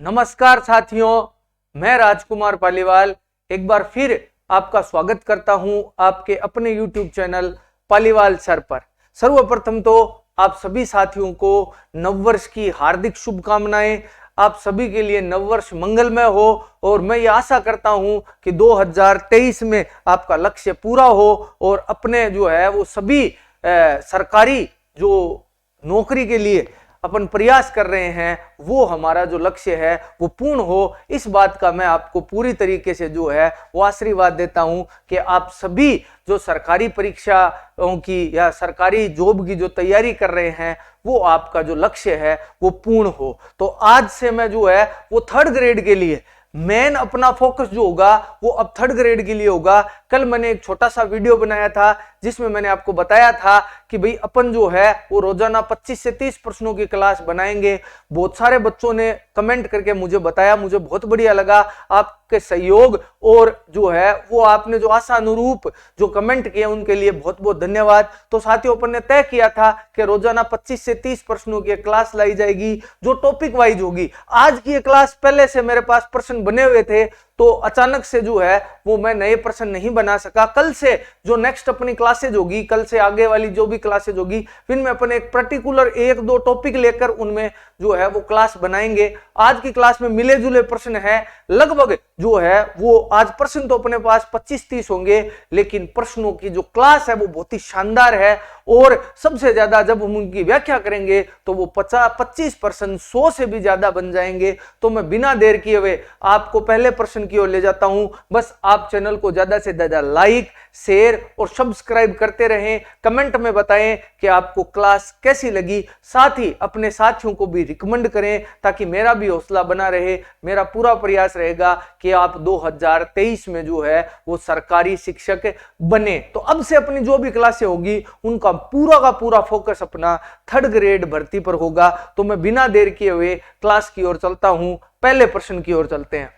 नमस्कार साथियों, मैं राजकुमार पालीवाल एक बार फिर आपका स्वागत करता हूं आपके अपने YouTube चैनल पालीवाल सर पर। सर्वप्रथम तो आप सभी साथियों को नववर्ष की हार्दिक शुभकामनाएं। आप सभी के लिए नववर्ष मंगलमय हो और मैं ये आशा करता हूं कि 2023 में आपका लक्ष्य पूरा हो और अपने जो है वो सभी सरकारी जो नौकरी के लिए अपन प्रयास कर रहे हैं वो हमारा जो लक्ष्य है वो पूर्ण हो। इस बात का मैं आपको पूरी तरीके से जो है वो आशीर्वाद देता हूं कि आप सभी जो सरकारी परीक्षाओं की या सरकारी जॉब की जो तैयारी कर रहे हैं वो आपका जो लक्ष्य है वो पूर्ण हो। तो आज से मैं जो है वो 3rd ग्रेड के लिए मेन अपना फोकस जो होगा वो अब 3rd ग्रेड के लिए होगा। कल मैंने एक छोटा सा वीडियो बनाया था जिसमें मैंने आपको बताया था कि भाई अपन जो है वो रोजाना 25 से 30 प्रश्नों की क्लास बनाएंगे। बहुत सारे बच्चों ने कमेंट करके मुझे बताया, मुझे बहुत बढ़िया लगा आपके सहयोग और जो है वो आपने जो आशा अनुरूप जो कमेंट किए उनके लिए बहुत बहुत धन्यवाद। तो साथियों, अपन ने तय किया था कि रोजाना 25 से 30 प्रश्नों की क्लास लाई जाएगी जो टॉपिक वाइज होगी। आज की क्लास पहले से मेरे पास प्रश्न बने हुए थे तो अचानक से जो है वो मैं नए प्रश्न नहीं बना सका। कल से जो नेक्स्ट अपनी क्लासेज होगी, कल से आगे वाली जो भी क्लासेज होगी इनमें अपन एक पर्टिकुलर 1-2 टॉपिक लेकर उनमें जो है वो क्लास बनाएंगे। आज की क्लास में मिले जुले प्रश्न है लगभग जो है वो आज प्रश्न तो अपने पास 25-30 होंगे, लेकिन प्रश्नों की जो क्लास है वो बहुत ही शानदार है और सबसे ज्यादा जब हम उनकी व्याख्या करेंगे तो वो 25% 100 से भी ज्यादा बन जाएंगे। तो मैं बिना देर किए हुए आपको पहले प्रश्न की ओर ले जाता हूं। बस आप चैनल को ज्यादा से ज्यादा लाइक, शेयर और सब्सक्राइब करते रहें। कमेंट में बताएं कि आपको क्लास कैसी लगी, साथ ही अपने साथियों को भी रिकमेंड करें ताकि मेरा भी हौसला बना रहे। मेरा पूरा प्रयास रहेगा कि आप 2023 में जो है वो सरकारी शिक्षक बने। तो अब से अपनी जो भी क्लासें होगी उनका पूरा का पूरा फोकस अपना 3rd ग्रेड भर्ती पर होगा। तो मैं बिना देर किए हुए क्लास की ओर चलता हूं। पहले प्रश्न की ओर चलते हैं।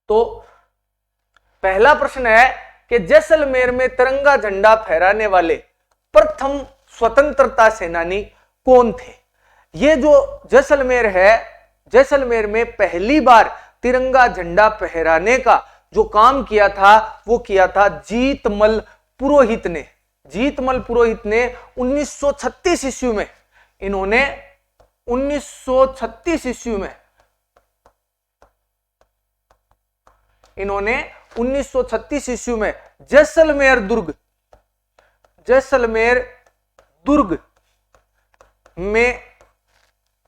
तो पहला प्रश्न है कि जैसलमेर में तिरंगा झंडा फहराने वाले प्रथम स्वतंत्रता सेनानी कौन थे? ये जो जैसलमेर है, जैसलमेर में पहली बार तिरंगा झंडा फहराने का जो काम किया था वो किया था जीतमल पुरोहित ने। जीतमल पुरोहित ने 1936 ईस्वी में, इन्होंने 1936 ईस्वी में इन्होंने 1936 ईस्वी में जैसलमेर दुर्ग में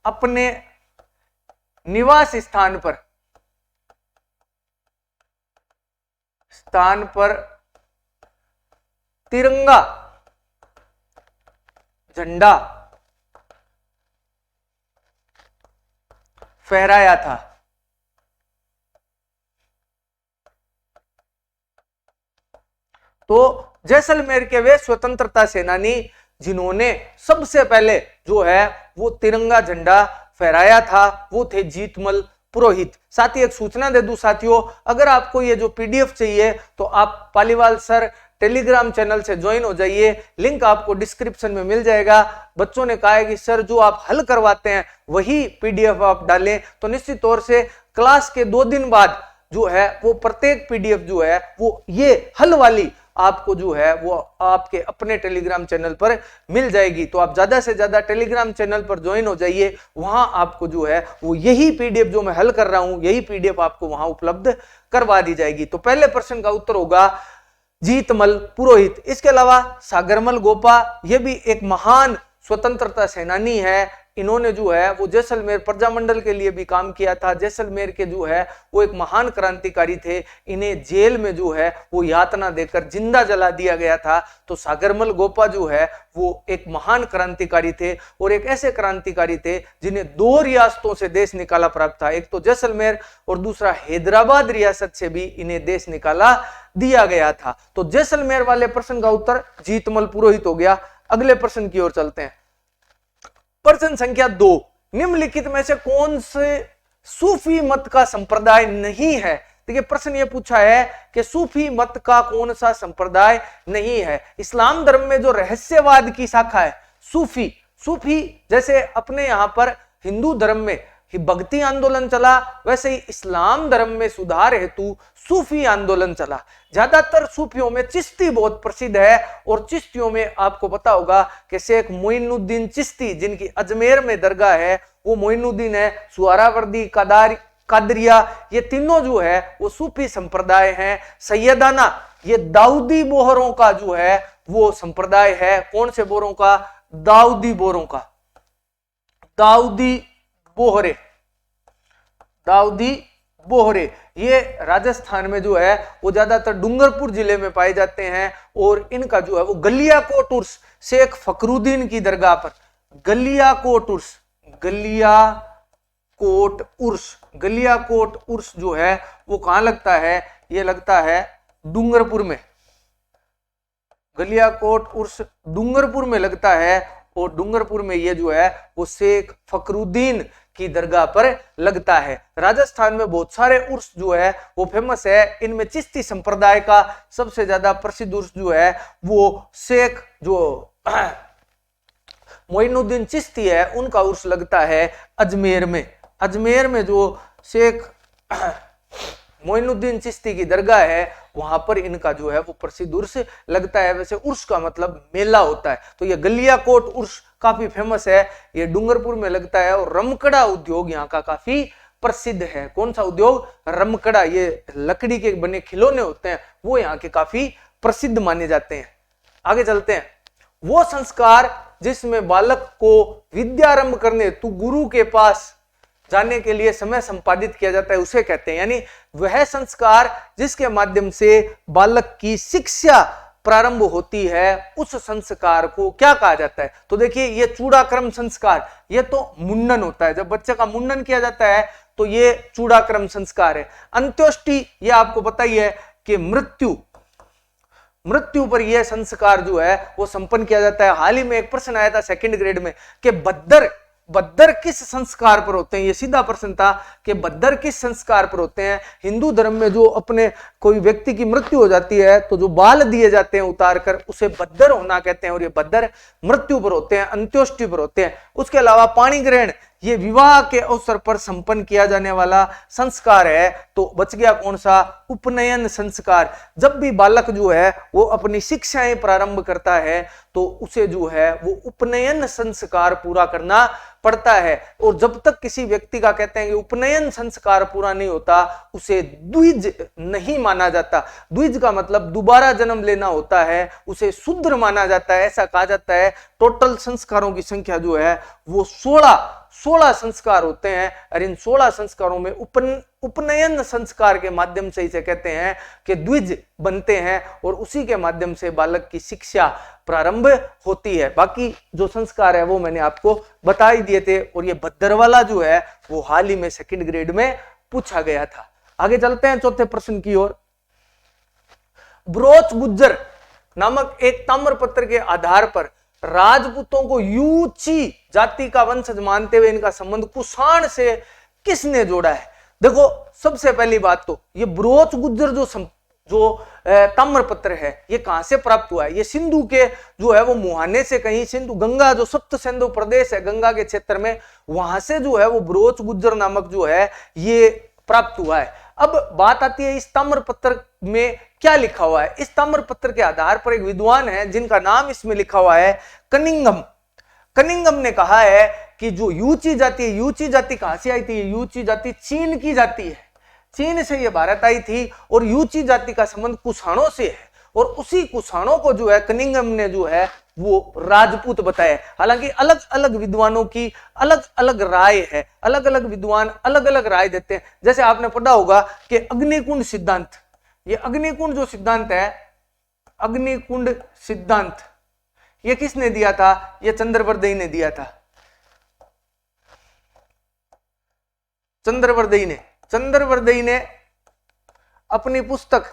अपने निवास स्थान पर तिरंगा झंडा फहराया था। तो जैसलमेर के वे स्वतंत्रता सेनानी जिन्होंने सबसे पहले जो है वो तिरंगा झंडा फहराया था वो थे जीतमल पुरोहित। साथ ही एक सूचना दे दूं साथियों, अगर आपको ये जो पीडीएफ चाहिए तो आप पालीवाल सर टेलीग्राम चैनल से ज्वाइन हो जाइए, लिंक आपको डिस्क्रिप्शन में मिल जाएगा। बच्चों ने कहा है कि सर जो आप हल करवाते हैं वही पीडीएफ आप डालें, तो निश्चित तौर से क्लास के 2 दिन बाद जो है वो प्रत्येक पीडीएफ जो है वो ये हल वाली आपको जो है वो आपके अपने टेलीग्राम चैनल पर मिल जाएगी। तो आप ज्यादा से ज्यादा टेलीग्राम चैनल पर ज्वाइन हो जाइए, वहां आपको जो है वो यही पीडीएफ जो मैं हल कर रहा हूं यही पीडीएफ आपको वहां उपलब्ध करवा दी जाएगी। तो पहले प्रश्न का उत्तर होगा जीतमल पुरोहित। इसके अलावा सागरमल गोपा, ये भी एक महान स्वतंत्रता सेनानी है। इन्होंने जो है वो जैसलमेर प्रजामंडल के लिए भी काम किया था। जैसलमेर के जो है वो एक महान क्रांतिकारी थे। इन्हें जेल में जो है वो यातना देकर जिंदा जला दिया गया था। तो सागरमल गोपा जो है वो एक महान क्रांतिकारी थे और एक ऐसे क्रांतिकारी थे जिन्हें 2 रियासतों से देश निकाला प्राप्त था, एक तो जैसलमेर और दूसरा हैदराबाद रियासत से भी इन्हें देश निकाला दिया गया था। तो जैसलमेर वाले प्रश्न का उत्तर जीतमल पुरोहित हो गया। अगले प्रश्न की ओर चलते हैं। प्रश्न संख्या 2, निम्नलिखित में से कौन से सूफी मत का संप्रदाय नहीं है? देखिए प्रश्न ये पूछा है कि सूफी मत का कौन सा संप्रदाय नहीं है। इस्लाम धर्म में जो रहस्यवाद की शाखा है सूफी, जैसे अपने यहां पर हिंदू धर्म में ही भक्ति आंदोलन चला, वैसे ही इस्लाम धर्म में सुधार हेतु सूफी आंदोलन चला। ज्यादातर सूफियों में चिश्ती बहुत प्रसिद्ध है, और चिश्तियों में आपको पता होगा कि शेख मोइनुद्दीन चिश्ती जिनकी अजमेर में दरगाह है वो मोइनुद्दीन है, सुहरावर्दी, कादरिया, ये तीनों जो है वो सूफी संप्रदाय हैं। सैयदाना ये दाऊदी बोहरों का जो है वो संप्रदाय है। कौन से बोहरों का? दाऊदी बोहरों का। दाऊदी बोहरे, दाऊदी बोहरे ये राजस्थान में जो है वो ज्यादातर डूंगरपुर जिले में पाए जाते हैं, और इनका जो है वो गलियाकोट उर्स शेख फखरुद्दीन की दरगाह पर, गलियाकोट उर्स, गलियाकोट उर्स जो है वो कहां लगता है? ये लगता है डूंगरपुर में। गलियाकोट उर्स डूंगरपुर में लगता है, और डूंगरपुर में ये जो है वो शेख फखरुद्दीन की दरगाह पर लगता है। राजस्थान में बहुत सारे उर्स जो है वो फेमस है। इनमें चिश्ती संप्रदाय का सबसे ज्यादा प्रसिद्ध उर्स जो है वो शेख जो मोइनुद्दीन चिश्ती है उनका उर्स लगता है अजमेर में। अजमेर में जो शेख मोइनुद्दीन चिश्ती की दरगाह है वहां पर इनका जो है वो प्रसिद्ध उर्स लगता है। वैसे उर्स का मतलब मेला होता है, तो ये गलियाकोट उर्स काफी फेमस है, ये डूंगरपुर में लगता है। और रमकड़ा उद्योग यहाँ का काफी प्रसिद्ध है। कौन सा उद्योग? रमकड़ा, ये लकड़ी के बने खिलौने होते हैं, वो यहाँ के काफी प्रसिद्ध माने जाते हैं। आगे चलते हैं। वो संस्कार जिसमें बालक को विद्यारंभ करने हेतु गुरु के पास जाने के लिए समय संपादित किया जाता है उसे कहते हैं, यानी वह संस्कार जिसके माध्यम से बालक की शिक्षा प्रारंभ होती है उस संस्कार को क्या कहा जाता है? तो देखिए ये चूड़ाक्रम संस्कार, ये तो मुंडन होता है, जब बच्चे का मुंडन किया जाता है तो ये चूड़ाक्रम संस्कार है। अंत्योष्टि ये आपको पता ही है कि मृत्यु पर यह संस्कार जो है वो संपन्न किया जाता है। हाल ही में एक प्रश्न आया था सेकंड ग्रेड में कि बद्दर किस संस्कार पर होते हैं? ये सीधा प्रश्न था कि बद्दर किस संस्कार पर होते हैं। हिंदू धर्म में जो अपने कोई व्यक्ति की मृत्यु हो जाती है तो जो बाल दिए जाते हैं उतार कर उसे बद्दर होना कहते हैं, और ये बद्दर मृत्यु पर होते हैं, अंत्योष्टि पर होते हैं। उसके अलावा पाणी ग्रहण ये विवाह के अवसर पर संपन्न किया जाने वाला संस्कार है। तो बच गया कौन सा? उपनयन संस्कार। जब भी बालक जो है वो अपनी शिक्षाएं प्रारंभ करता है तो उसे जो है वो उपनयन संस्कार पूरा करना पड़ता है, और जब तक किसी व्यक्ति का कहते हैं कि उपनयन संस्कार पूरा नहीं होता उसे द्विज नहीं माना जाता। द्विज का मतलब दोबारा जन्म लेना होता है, उसे शूद्र माना जाता है, ऐसा कहा जाता है। टोटल संस्कारों की संख्या जो है वो 16 संस्कार होते हैं, और इन 16 संस्कारों में उपनयन संस्कार के माध्यम से इसे कहते हैं कि द्विज बनते हैं, और उसी के माध्यम से बालक की शिक्षा प्रारंभ होती है। बाकी जो संस्कार है वो मैंने आपको बता ही दिए थे, और ये बद्दर वाला जो है वो हाल ही में सेकंड ग्रेड में पूछा गया था। आगे चलते हैं चौथे प्रश्न की ओर। ब्रोच गुज्जर नामक एक ताम्रपत्र के आधार पर राजपूतों को यूची जाति का वंशज मानते हुए इनका संबंध कुषाण से किसने जोड़ा है? देखो सबसे पहली बात तो ये ब्रोच गुज्जर जो ताम्रपत्र है ये कहां से प्राप्त हुआ है? ये सिंधु के जो है वो मुहाने से, कहीं सिंधु गंगा जो सप्त सिंधु प्रदेश है गंगा के क्षेत्र में, वहां से जो है वो ब्रोच गुज्जर नामक जो है ये प्राप्त हुआ है। अब बात आती है इस ताम्रपत्र में क्या लिखा हुआ है। इस ताम्रपत्र के आधार पर एक विद्वान है जिनका नाम इसमें लिखा हुआ है कनिंगम ने कहा है कि जो यूची जाति है, यूची जाति कहां से आई थी? यूची जाति चीन की जाति है, चीन से ये भारत आई थी, और यूची जाति का संबंध कुषाणों से है, और उसी कुषाणों को जो है कनिंगम ने जो है वो राजपूत बताया। हालांकि अलग अलग विद्वानों की अलग अलग राय है, अलग अलग विद्वान अलग अलग राय देते हैं। जैसे आपने पढ़ा होगा कि अग्निकुंड सिद्धांत, ये अग्निकुंड जो सिद्धांत है, अग्निकुंड सिद्धांत ये किसने दिया था? ये चंद्रवर्देई ने दिया था। चंद्रवर्देई ने अपनी पुस्तक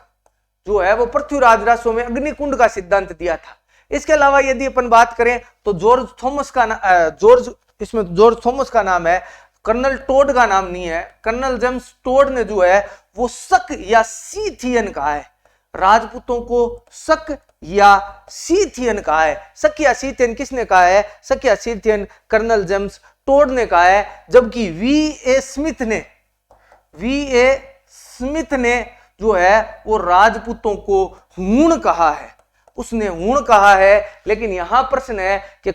जो है वो पृथ्वीराज रासो में अग्निकुंड का सिद्धांत दिया था। इसके अलावा यदि अपन बात करें तो जॉर्ज थॉमस का नाम है, कर्नल टोड का नाम नहीं है। कर्नल जेम्स टोड ने जो है वो शक या सीथियन कहा है, राजपूतों को शक या सीथियन कहा है। शक या सीथियन किसने कहा है? शक या सीथियन कर्नल जेम्स टोड ने कहा है, जबकि वी.ए. स्मिथ ने जो है वो राजपूतों को हूण कहा है, उसने हूण कहा है। लेकिन यहां प्रश्न है कि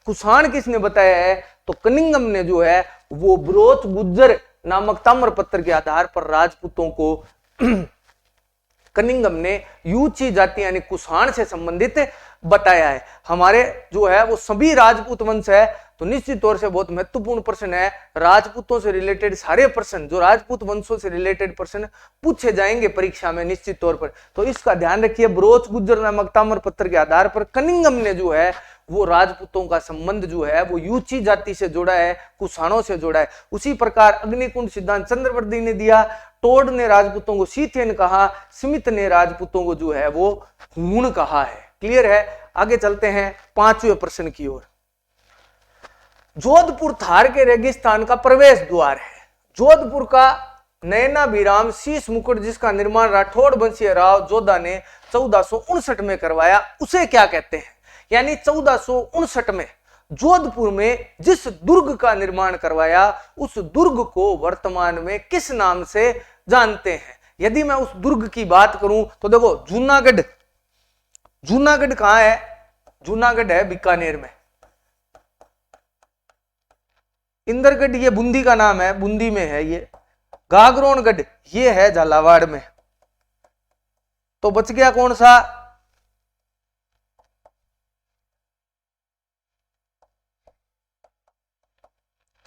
कुषाण किसने बताया है, तो कनिंघम ने जो है वो बरोच गुज्जर नामक ताम्रपत्र के आधार पर राजपूतों को कनिंघम ने यूची जाति यानी कुषाण से संबंधित बताया है। हमारे जो है वो सभी राजपूत वंश है, तो निश्चित तौर से बहुत महत्वपूर्ण प्रश्न है। राजपूतों से रिलेटेड सारे प्रश्न, जो राजपूत वंशों से रिलेटेड प्रश्न पूछे जाएंगे परीक्षा में निश्चित तौर पर, तो इसका ध्यान रखिए। बरोच गुज्जर नामक ताम्रपत्र के आधार पर कनिंघम ने जो है वो राजपूतों का संबंध जो है वो यूची जाति से जोड़ा है, कुषाणों से जोड़ा है। उसी प्रकार अग्निकुंड सिद्धांत चंद्रवर्ती ने दिया, टोड ने राजपूतों को सीथियन कहा, स्मिथ ने राजपूतों को जो है वो हूण कहा है। क्लियर है? आगे चलते हैं 5वें प्रश्न की ओर। जोधपुर थार के रेगिस्तान का प्रवेश द्वार है। जोधपुर का नयनाभिराम शीश मुकुट जिसका निर्माण राठौड़ वंशीय राव जोधा ने 1459 में करवाया, उसे क्या कहते हैं? यानी 1459 में जोधपुर में जिस दुर्ग का निर्माण करवाया उस दुर्ग को वर्तमान में किस नाम से जानते हैं? यदि मैं उस दुर्ग की बात करूं तो देखो, जूनागढ़ कहां है? जूनागढ़ है बीकानेर में। इंदरगढ़ ये बूंदी का नाम है, बूंदी में है ये। गागरोनगढ़ ये है झालावाड़ में। तो बच गया कौन सा?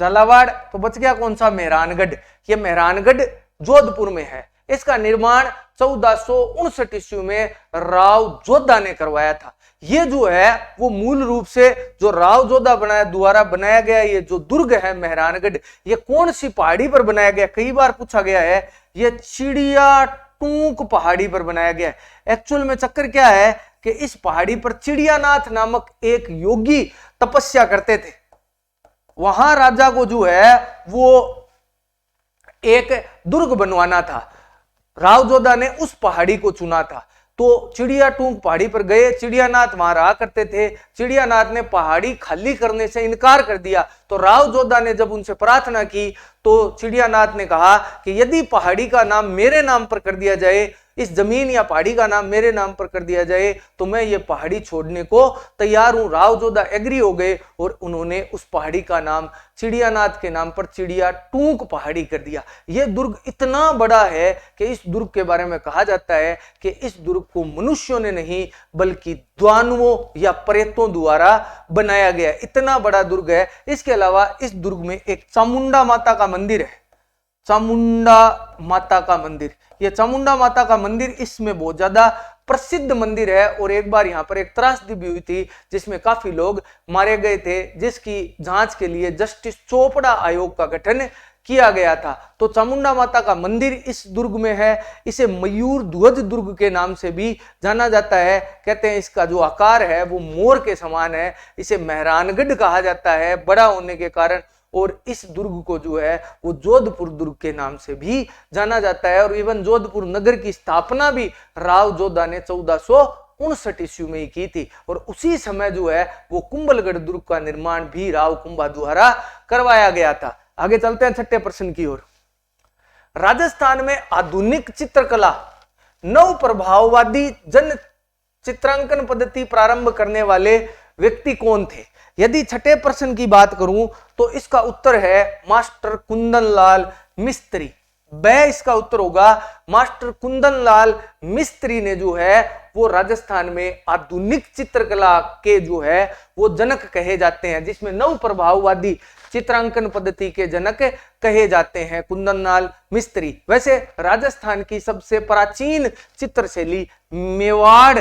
झालावाड़। तो बच गया कौन सा? मेहरानगढ़। ये मेहरानगढ़ जोधपुर में है। इसका निर्माण 1459 ईस्वी में राव जोधा ने करवाया था। ये जो है वो मूल रूप से जो राव जोधा द्वारा बनाया गया ये जो दुर्ग है मेहरानगढ़, ये कौन सी पहाड़ी पर बनाया गया? कई बार पूछा गया है। ये चिड़िया टूंक पहाड़ी पर बनाया गया है। एक्चुअल में चक्कर क्या है कि इस पहाड़ी पर चिड़ियानाथ नामक एक योगी तपस्या करते थे। वहां राजा को जो है वो एक दुर्ग बनवाना था। राव जोधा ने उस पहाड़ी को चुना था। तो चिड़िया टूंक पहाड़ी पर गए, चिड़ियानाथ वहां रहा करते थे। चिड़ियानाथ ने पहाड़ी खाली करने से इनकार कर दिया। तो राव जोधा ने जब उनसे प्रार्थना की तो चिड़ियानाथ ने कहा कि यदि पहाड़ी का नाम मेरे नाम पर कर दिया जाए, इस जमीन या पहाड़ी का नाम मेरे नाम पर कर दिया जाए, तो मैं ये पहाड़ी छोड़ने को तैयार हूं। राव जोधा एग्री हो गए और उन्होंने उस पहाड़ी का नाम चिड़ियानाथ के नाम पर चिड़िया टूंक पहाड़ी कर दिया। यह दुर्ग इतना बड़ा है कि इस दुर्ग के बारे में कहा जाता है कि इस दुर्ग को मनुष्यों ने नहीं बल्कि दानवों या प्रेतों द्वारा बनाया गया। इतना बड़ा दुर्ग है। इसके अलावा इस दुर्ग में एक चामुंडा माता का मंदिर है। चामुंडा माता का मंदिर, यह चामुंडा माता का मंदिर इसमें बहुत ज्यादा प्रसिद्ध मंदिर है। और एक बार यहाँ पर एक त्रासदी भी हुई थी जिसमें काफी लोग मारे गए थे, जिसकी जांच के लिए जस्टिस चोपड़ा आयोग का गठन किया गया था। तो चामुंडा माता का मंदिर इस दुर्ग में है। इसे मयूर ध्वज दुर्ग के नाम से भी जाना जाता है। कहते हैं इसका जो आकार है वो मोर के समान है। इसे मेहरानगढ़ कहा जाता है बड़ा होने के कारण। और इस दुर्ग को जो है वो जोधपुर दुर्ग के नाम से भी जाना जाता है। और इवन जोधपुर नगर की स्थापना भी राव जोधा ने 1459 ईस्वी में ही की थी। और उसी समय जो है वो कुंभलगढ़ दुर्ग का निर्माण भी राव कुंभा द्वारा करवाया गया था। आगे चलते हैं 6ठे प्रश्न की ओर। राजस्थान में आधुनिक चित्रकला नव प्रभाववादी जन चित्रांकन पद्धति प्रारंभ करने वाले व्यक्ति कौन थे? यदि 6ठे प्रश्न की बात करूं तो इसका उत्तर है मास्टर कुंदनलाल मिस्त्री। वह इसका उत्तर होगा। मास्टर कुंदनलाल मिस्त्री ने जो है वो राजस्थान में आधुनिक चित्रकला के जो है वो जनक कहे जाते हैं, जिसमें नव प्रभाववादी चित्रांकन पद्धति के जनक कहे जाते हैं कुंदनलाल मिस्त्री। वैसे राजस्थान की सबसे प्राचीन चित्रशैली मेवाड़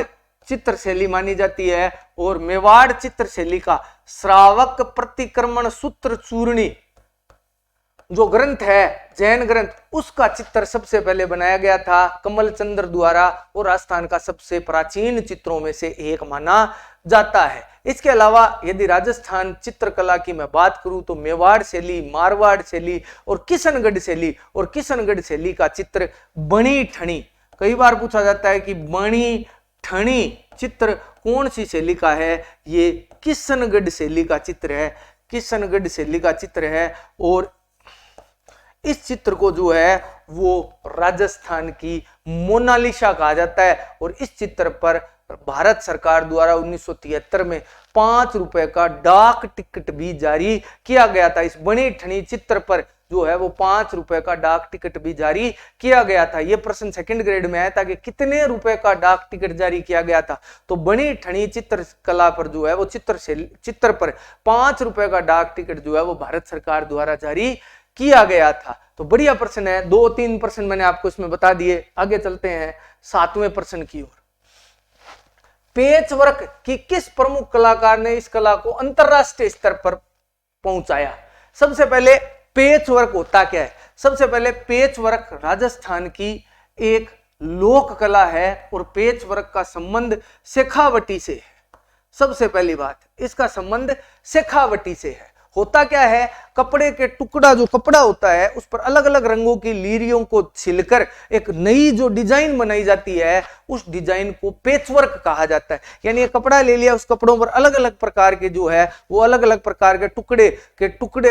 चित्रशैली मानी जाती है। और मेवाड़ चित्रशैली का श्रावक प्रतिक्रमण सूत्र चूर्णी जो ग्रंथ है जैन ग्रंथ, उसका चित्र सबसे पहले बनाया गया था कमल चंद्र द्वारा और राजस्थान का सबसे प्राचीन चित्रों में से एक माना जाता है। इसके अलावा यदि राजस्थान चित्रकला की मैं बात करूं तो मेवाड़ शैली, मारवाड़ शैली और किशनगढ़ शैली, और किशनगढ़ शैली का चित्र बणी ठणी, कई बार पूछा जाता है कि बणी ठणी चित्र कौन सी शैली का है? ये किशनगढ़ शैली का चित्र है। किशनगढ़ शैली का चित्र है और इस चित्र को जो है वो राजस्थान की मोनालिसा कहा जाता है। और इस चित्र पर भारत सरकार द्वारा 1973 में 5 रुपए का डाक टिकट भी जारी किया गया था। इस बनी ठनी चित्र पर जो है वो 5 रुपए का डाक टिकट भी जारी किया गया था। यह प्रश्न सेकंड ग्रेड में आया था कि कितने रुपए का डाक टिकट जारी किया गया था। तो बनी ठनी चित्र कला पर जो है वो चित्र पर 5 रुपए का डाक टिकट जो है वो भारत सरकार द्वारा जारी किया गया था। तो बढ़िया प्रश्न है, 2-3 प्रश्न मैंने आपको इसमें बता दिए। आगे चलते हैं 7वें प्रश्न की ओर। पेच वर्क की किस प्रमुख कलाकार ने इस कला को अंतरराष्ट्रीय स्तर पर पहुंचाया? सबसे पहले पेच वर्क होता क्या है? सबसे पहले पेच वर्क राजस्थान की एक लोक कला है और पेच वर्क का संबंध शेखावटी से है। सबसे पहली बात, इसका संबंध शेखावटी से है। होता क्या है, कपड़े के टुकड़ा जो कपड़ा होता है उस पर अलग अलग रंगों की लीरियों को छिलकर एक नई जो डिजाइन बनाई जाती है उस डिजाइन को पेचवर्क कहा जाता है। यानी ये कपड़ा ले लिया, उस कपड़ों पर अलग अलग प्रकार के जो है वो अलग अलग प्रकार के टुकड़े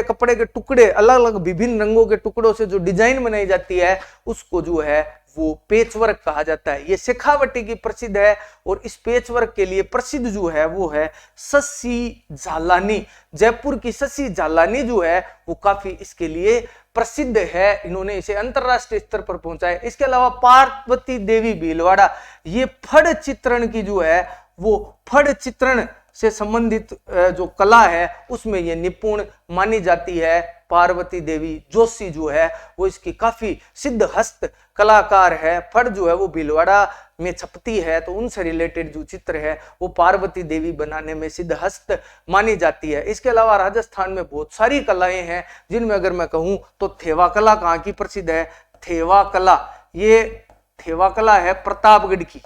कपड़े के टुकड़े अलग अलग विभिन्न रंगों के टुकड़ों से जो डिजाइन बनाई जाती है उसको जो है वो पेचवर्क कहा जाता है। ये शेखावटी की प्रसिद्ध है और इस पेचवर्क के लिए प्रसिद्ध जो है वो है शशि झालानी। जयपुर की शशि झालानी जो है वो काफी इसके लिए प्रसिद्ध है। इन्होंने इसे अंतरराष्ट्रीय स्तर पर पहुंचाया। इसके अलावा पार्वती देवी भीलवाड़ा, ये फड़ चित्रण की जो है वो फड़ चित्रण से संबंधित जो कला है उसमें ये निपुण मानी जाती है। पार्वती देवी जोशी जो है वो इसकी काफी सिद्ध हस्त कलाकार है। फड़ जो है वो भीलवाड़ा में छपती है तो उनसे रिलेटेड जो चित्र है वो पार्वती देवी बनाने में सिद्ध हस्त मानी जाती है। इसके अलावा राजस्थान में बहुत सारी कलाएं हैं जिनमें अगर मैं कहूं तो थेवा कला कहाँ की प्रसिद्ध है? थेवा कला, ये थेवा कला है प्रतापगढ़ की।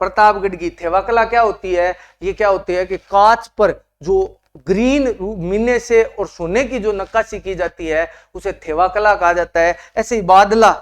प्रतापगढ़ की थेवा कला क्या होती है? ये क्या होती है कि कांच पर जो ग्रीन मीने से और सोने की जो नक्काशी की जाती है उसे थेवा कला कहा जाता है। ऐसे ही बादला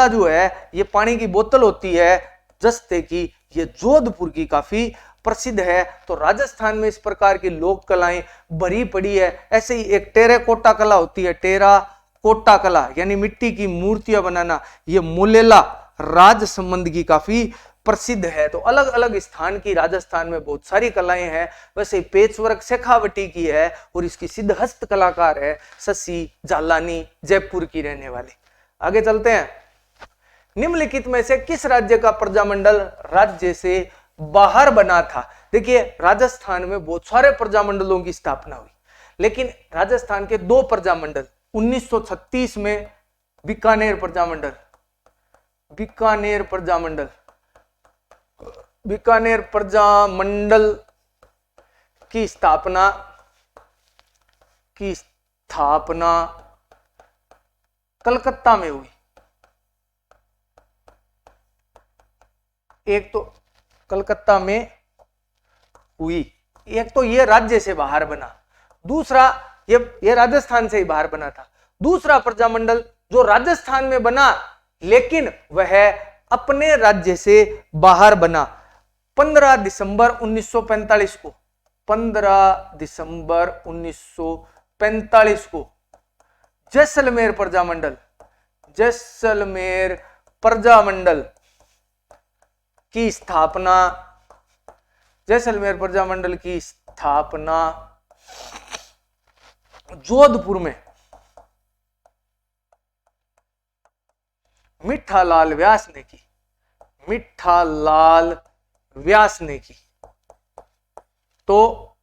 जो है ये पानी की बोतल होती है जस्ते की, ये जोधपुर की काफी प्रसिद्ध है। तो राजस्थान में इस प्रकार की लोक कलाएं भरी पड़ी है। ऐसे ही एक टेराकोटा कला होती है, टेराकोटा कला यानी मिट्टी की मूर्तियां बनाना, ये मोलेला राज संबंध की काफी प्रसिद्ध है। तो अलग अलग स्थान की राजस्थान में बहुत सारी कलाएं हैं। वैसे पेचवर्क शेखावटी की है और इसकी सिद्ध हस्त कलाकार है शशि झालानी, जयपुर की रहने वाली। आगे चलते हैं। निम्नलिखित में से किस राज्य का प्रजामंडल राज्य से बाहर बना था? देखिए राजस्थान में बहुत सारे प्रजामंडलों की स्थापना हुई, लेकिन राजस्थान के 2 प्रजामंडल 1936 में बीकानेर प्रजामंडल की स्थापना कलकत्ता में हुई। एक तो कलकत्ता में हुई, एक तो ये राज्य से बाहर बना, दूसरा ये राजस्थान से ही बाहर बना था। दूसरा प्रजामंडल जो राजस्थान में बना लेकिन वह अपने राज्य से बाहर बना 15 दिसंबर 1945 को 15 दिसंबर 1945 को जैसलमेर प्रजामंडल की स्थापना जोधपुर में मिठालाल व्यास ने की। तो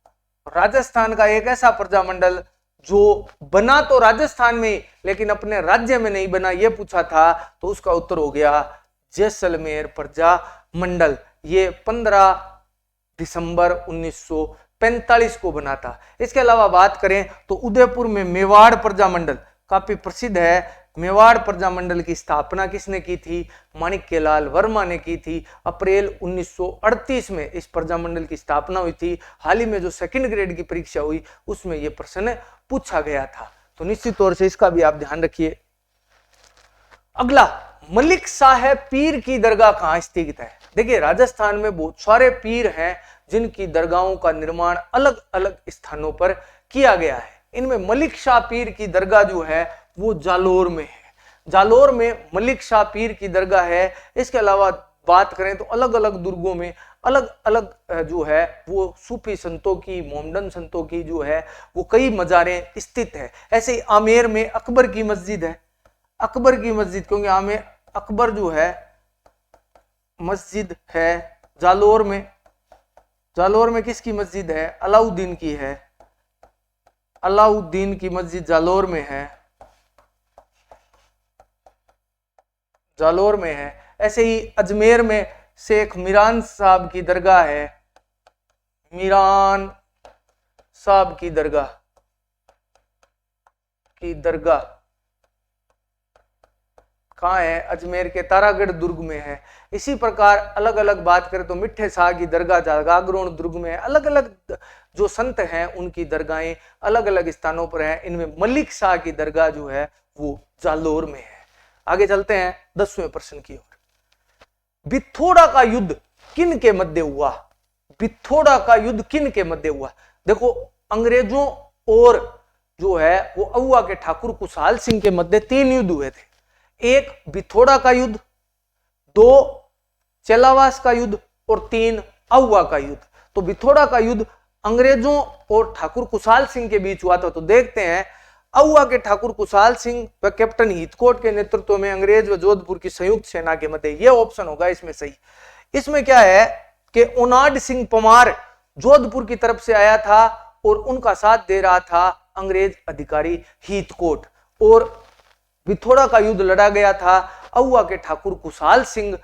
राजस्थान का एक ऐसा प्रजामंडल जो बना तो राजस्थान में लेकिन अपने राज्य में नहीं बना, यह पूछा था तो उसका उत्तर हो गया जैसलमेर प्रजामंडल। ये 15 दिसंबर 1945 को बना था। इसके अलावा बात करें तो उदयपुर में मेवाड़ प्रजामंडल काफी प्रसिद्ध है। मेवाड़ प्रजामंडल की स्थापना किसने की थी? माणिक्यलाल वर्मा ने की थी। अप्रैल 1938 में इस प्रजामंडल की स्थापना हुई थी। हाल ही में जो सेकंड ग्रेड की परीक्षा हुई उसमें यह प्रश्न पूछा गया था, तो निश्चित तौर से इसका भी आप ध्यान रखिए। अगला, मलिक साहब पीर की दरगाह कहां स्थित है? देखिए राजस्थान में बहुत सारे पीर हैं जिनकी दरगाहों का निर्माण अलग अलग स्थानों पर किया गया है। इनमें मलिक शाह पीर की दरगाह जो है वो जालोर में है। जालोर में मलिक शाह पीर की दरगाह है। इसके अलावा बात करें तो अलग अलग दुर्गों में अलग अलग जो है वो सूफी संतों की, मोमडन संतों की जो है वो कई मज़ारें स्थित है। ऐसे ही आमेर में अकबर की मस्जिद है। अकबर की मस्जिद, क्योंकि आमेर अकबर जो है मस्जिद है जालोर में। जालोर में किसकी मस्जिद है? अलाउद्दीन की है। अलाउद्दीन की मस्जिद जालोर में है, जालोर में है। ऐसे ही अजमेर में शेख मीरान साहब की दरगाह है। मीरान साहब की दरगाह कहाँ है? अजमेर के तारागढ़ दुर्ग में है। इसी प्रकार अलग अलग बात करें तो मिठे शाह की दरगाह जागरोन दुर्ग में है। अलग अलग जो संत हैं उनकी दरगाहें अलग अलग स्थानों पर हैं। इनमें मलिक शाह की दरगाह जो है वो जालोर में है। आगे चलते हैं 10वें प्रश्न की ओर। बिथोड़ा का युद्ध किन के मध्य हुआ? बिथोड़ा का युद्ध किन के मध्य हुआ? देखो, अंग्रेजों और जो है वो अहुआ के ठाकुर कुशाल सिंह के मध्य 3 युद्ध हुए थे। एक बिथोड़ा का युद्ध, 2 चेलावास का युद्ध और 3 अहुआ का युद्ध। तो बिथोड़ा का युद्ध अंग्रेजों और ठाकुर कुशाल सिंह के बीच हुआ था। तो देखते हैं, अहुआ के ठाकुर कुशाल सिंह व कैप्टन हीथकोट के नेतृत्व में अंग्रेज व जोधपुर की संयुक्त सेना के मध्य। यह ऑप्शन होगा इसमें सही। इसमें क्या है कि ओनाड सिंह परमार जोधपुर की तरफ से आया था और उनका साथ दे रहा था अंग्रेज अधिकारी हीथकोट, और बिथोड़ा का युद्ध लड़ा गया था अहुआ के ठाकुर कुशाल सिंह